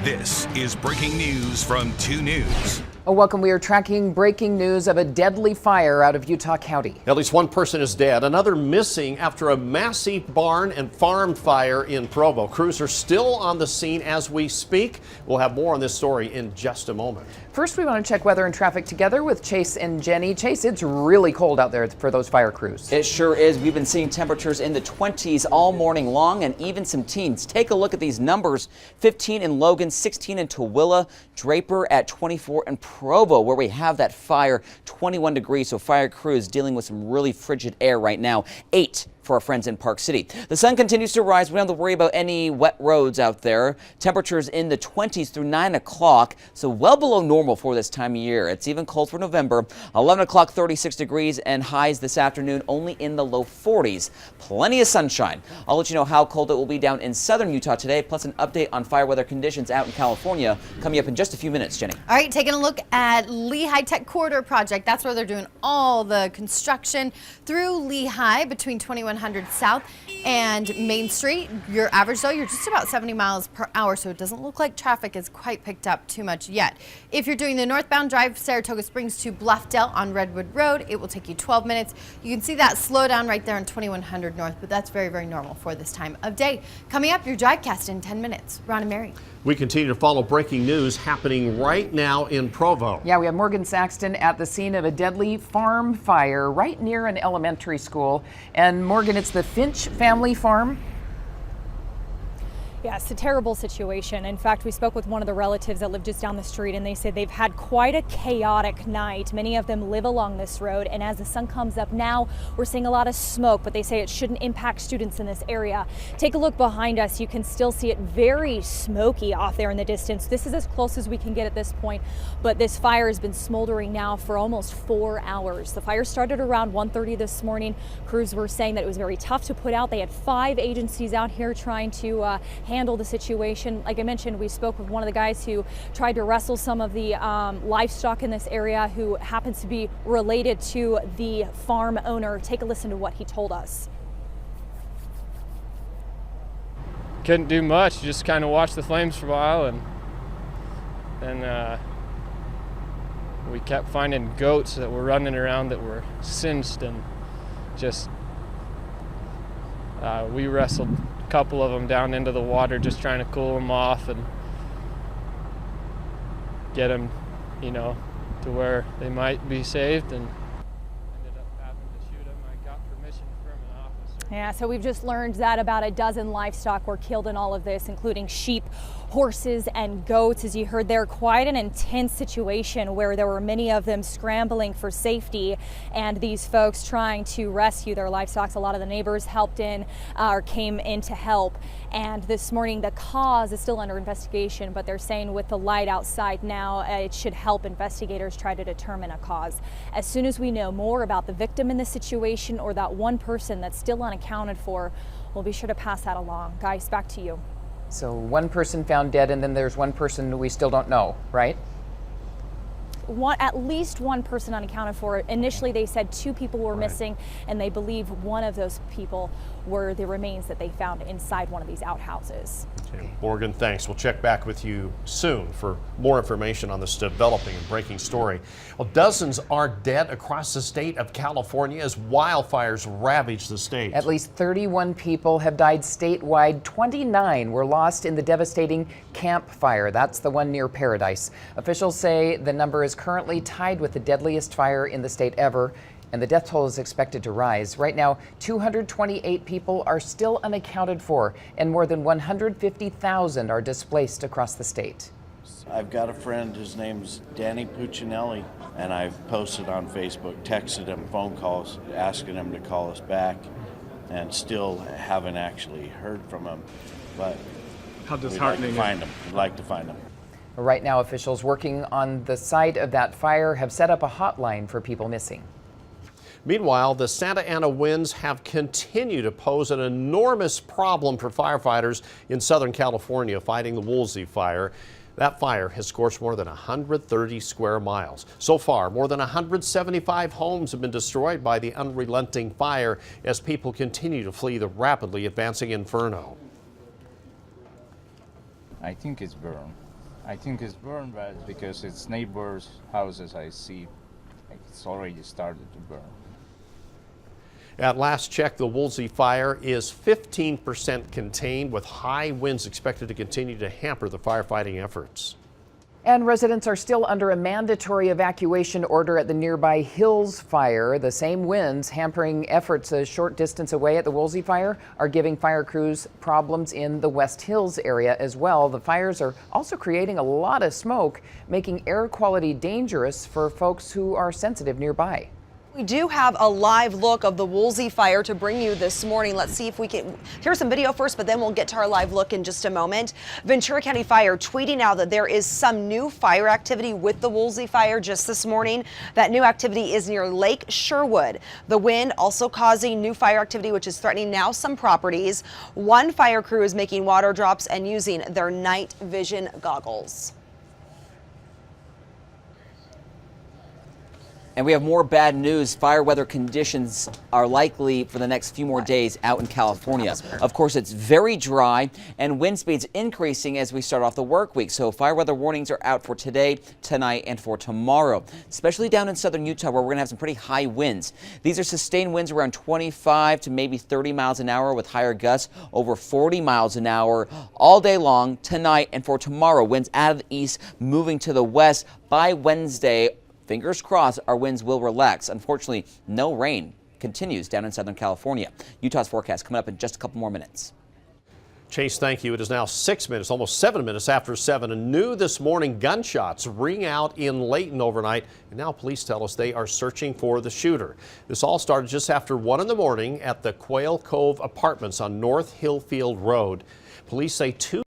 This is breaking news from 2 News. Welcome. We are tracking breaking news of a deadly fire out of Utah County. At least one person is dead, another missing after a massive barn and farm fire in Provo. Crews are still on the scene as we speak. We'll have more on this story in just a moment. First, we want to check weather and traffic together with Chase and Jenny. Chase, it's really cold out there for those fire crews. It sure is. We've been seeing temperatures in the 20s all morning long and even some teens. Take a look at these numbers. 15 in Logan, 16 in Tooele, Draper at 24 in Provo, where we have that fire, 21 degrees. So fire crews dealing with some really frigid air right now. 8 for our friends in Park City. The sun continues to rise. We don't have to worry about any wet roads out there. Temperatures in the 20s through 9 o'clock, so well below normal for this time of year. It's even cold for November. 11 o'clock, 36 degrees, and highs this afternoon only in the low 40s. Plenty of sunshine. I'll let you know how cold it will be down in southern Utah today, plus an update on fire weather conditions out in California coming up in just a few minutes, Jenny. All right, taking a look at Lehigh Tech Corridor Project. That's where they're doing all the construction through Lehigh between 2100 South and Main Street. Your average though, you're just about 70 miles per hour, so it doesn't look like traffic is quite picked up too much yet. If you're doing the northbound drive Saratoga Springs to Bluffdale on Redwood Road, it will take you 12 minutes. You can see that slow down right there on 2100 North, but that's very, very normal for this time of day. Coming up, your Drivecast in 10 minutes. Ron and Mary. We continue to follow breaking news happening right now in Provo. Yeah, we have Morgan Saxton at the scene of a deadly farm fire right near an elementary school. And Morgan, it's the Finch family farm. Yes, a terrible situation. In fact, we spoke with one of the relatives that live just down the street, and they said they've had quite a chaotic night. Many of them live along this road, and as the sun comes up now, we're seeing a lot of smoke, but they say it shouldn't impact students in this area. Take a look behind us. You can still see it very smoky off there in the distance. This is as close as we can get at this point, but this fire has been smoldering now for almost 4 hours. The fire started around 1:30 this morning. Crews were saying that it was very tough to put out. They had 5 agencies out here trying to handle the situation. Like I mentioned, we spoke with one of the guys who tried to wrestle some of the livestock in this area, who happens to be related to the farm owner. Take a listen to what he told us. Couldn't do much, just kind of watched the flames for a while, and then we kept finding goats that were running around that were singed, and just we wrestled a couple of them down into the water, just trying to cool them off and get them, you know, to where they might be saved, and ended up having to shoot them. I got permission from an officer. Yeah, so we've just learned that about a dozen livestock were killed in all of this, including sheep, horses, and goats. As you heard there, quite an intense situation where there were many of them scrambling for safety, and these folks trying to rescue their livestock. A lot of the neighbors helped in or came in to help. And this morning, the cause is still under investigation, but they're saying with the light outside now, it should help investigators try to determine a cause. As soon as we know more about the victim in this situation or that one person that's still unaccounted for, we'll be sure to pass that along. Guys, back to you. So one person found dead, and then there's one person we still don't know, right? At least one person unaccounted for. Initially, they said 2 people were missing, and they believe one of those people were the remains that they found inside one of these outhouses. Okay. Morgan, thanks. We'll check back with you soon for more information on this developing and breaking story. Well, dozens are dead across the state of California as wildfires ravage the state. At least 31 people have died statewide. 29 were lost in the devastating Camp Fire. That's the one near Paradise. Officials say the number is currently tied with the deadliest fire in the state ever, and the death toll is expected to rise. Right now, 228 people are still unaccounted for, and more than 150,000 are displaced across the state. I've got a friend, his name's Danny Puccinelli, and I've posted on Facebook, texted him, phone calls, asking him to call us back, and still haven't actually heard from him. But how disheartening. We'd like to find him. Right now, officials working on the site of that fire have set up a hotline for people missing. Meanwhile, the Santa Ana winds have continued to pose an enormous problem for firefighters in Southern California fighting the Woolsey fire. That fire has scorched more than 130 square miles. So far, more than 175 homes have been destroyed by the unrelenting fire as people continue to flee the rapidly advancing inferno. I think it's burned. I think it's burned, but because it's neighbors' houses, I see it's already started to burn. At last check, the Woolsey fire is 15% contained, with high winds expected to continue to hamper the firefighting efforts. And residents are still under a mandatory evacuation order at the nearby Hills fire. The same winds hampering efforts a short distance away at the Woolsey fire are giving fire crews problems in the West Hills area as well. The fires are also creating a lot of smoke, making air quality dangerous for folks who are sensitive nearby. We do have a live look of the Woolsey fire to bring you this morning. Let's see if we can. Here's some video first, but then we'll get to our live look in just a moment. Ventura County Fire tweeting out that there is some new fire activity with the Woolsey fire just this morning. That new activity is near Lake Sherwood. The wind also causing new fire activity, which is threatening now some properties. One fire crew is making water drops and using their night vision goggles. And we have more bad news. Fire weather conditions are likely for the next few more days out in California. Of course, it's very dry and wind speeds increasing as we start off the work week. So fire weather warnings are out for today, tonight, and for tomorrow, especially down in southern Utah, where we're going to have some pretty high winds. These are sustained winds around 25 to maybe 30 miles an hour with higher gusts over 40 miles an hour all day long tonight and for tomorrow. Winds out of the east moving to the west by Wednesday. Fingers crossed, our winds will relax. Unfortunately, no rain continues down in Southern California. Utah's forecast coming up in just a couple more minutes. Chase, thank you. It is now 6 minutes, almost 7 minutes after 7. And new this morning, gunshots ring out in Layton overnight. And now police tell us they are searching for the shooter. This all started just after 1 in the morning at the Quail Cove Apartments on North Hillfield Road. Police say two